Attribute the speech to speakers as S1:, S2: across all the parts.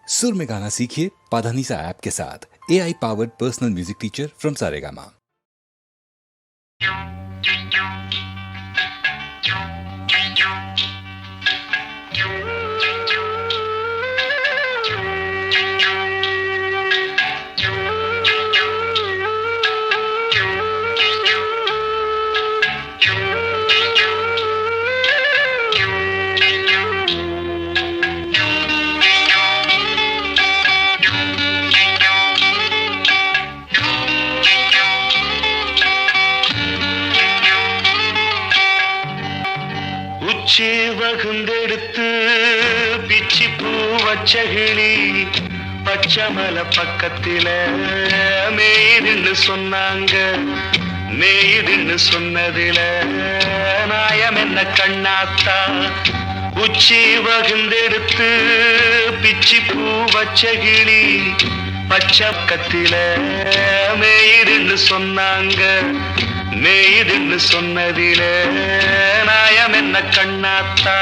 S1: सुर में गाना सीखिए पाधानीसा ऐप के साथ। AI powered personal music teacher from Saregama.
S2: உச்சி வகுந்தெடுத்து பிச்சி பூ வச்ச கிளி பச்சமல பக்கத்தில மேய்துன்னு சொன்னாங்க. மேய்துன்னு சொன்னதில நாயம் என்ன கண்ணாத்தா. உச்சி வகுந்தெடுத்து பிச்சி பூ வச்ச கிளி பச்சக்கத்தில மேய்துன்னு சொன்னாங்க. மேய்துன்னு சொன்னதில நாயம் என்ன கண்ணாத்தா.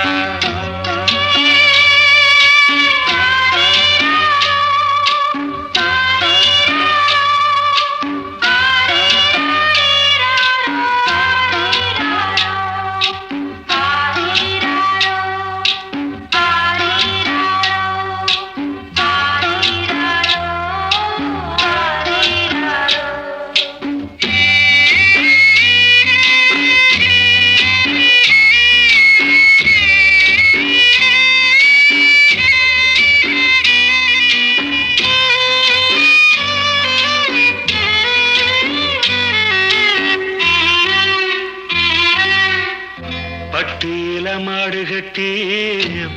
S2: பட்டியில மாடு கட்டி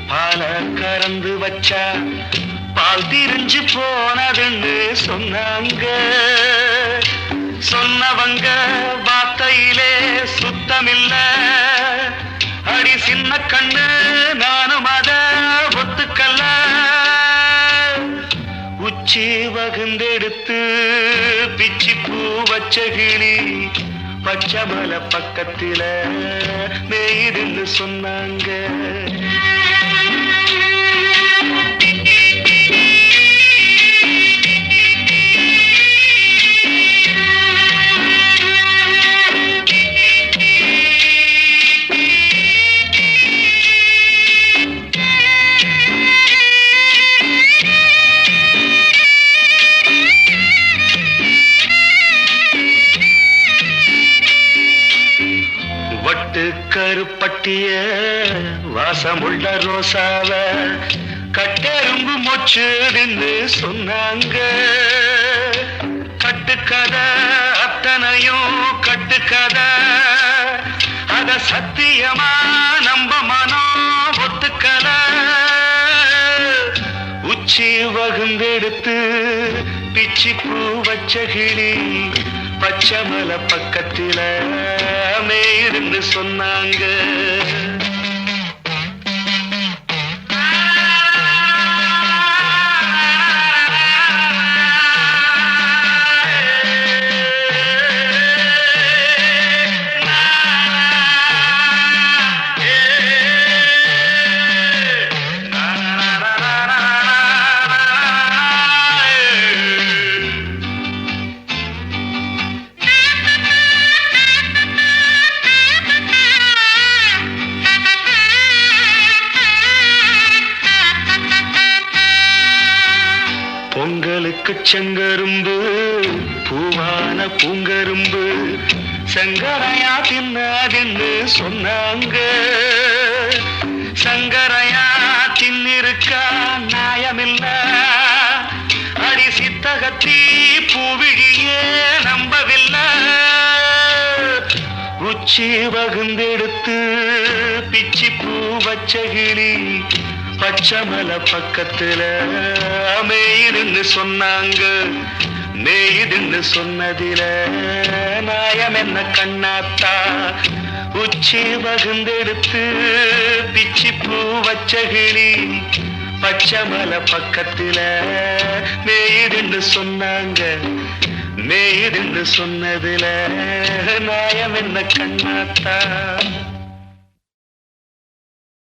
S2: பால கறந்து வச்சா பால் திரிஞ்சு போனதுன்னு சொன்னாங்க. சொன்னவங்க வார்த்தையிலே சுத்தமில்ல. அடி சின்ன கண்ணு நானும் அத ஒத்துக்கல்ல. உச்சி வகுந்தெடுத்து பிச்சி பூ வச்ச கிளி பச்சமல பக்கத்தில மேய்துன்னு சொன்னாங்க. வட்டு கருப்பட்டிய வாசமுள்ள ரோசாவ கட்டெரும்பு மொச்சுன்னு சொன்னாங்க. கட்டுக்கதை அத்தனையும் கட்டுக்கதை. அத சத்தியமா நம்ப மனம் ஒத்துக்கல. உச்சி வகுந்தெடுத்து பிச்சி பூ வச்ச கிளி பச்சமல பக்கத்தில மேய்துன்னு சொன்னாங்க. பொங்கலுக்கு செங்கரும்பு பூவான பூங்கரும்பு சங்கரையா தின்னாதுன்னு சொன்னாங்க. சங்கரையா தின்னிருக்கா நியாயமில்ல. அடி சித்தகத்தி பூவிழியே நம்பவில்லை. உச்சி வகுந்தெடுத்து பிச்சி பூ வச்ச கிளி பச்சமல பக்கத்தில மேய்துன்னு சொன்னாங்க. மேய்துன்னு சொன்னதில நாயம் என்ன கண்ணாத்தா. உச்சி வகுந்தெடுத்து பிச்சி பூ வச்ச கிளி பச்சமல பக்கத்தில மேய்துன்னு சொன்னாங்க. மேய்துன்னு சொன்னதில நாயம் என்ன கண்ணாத்தா.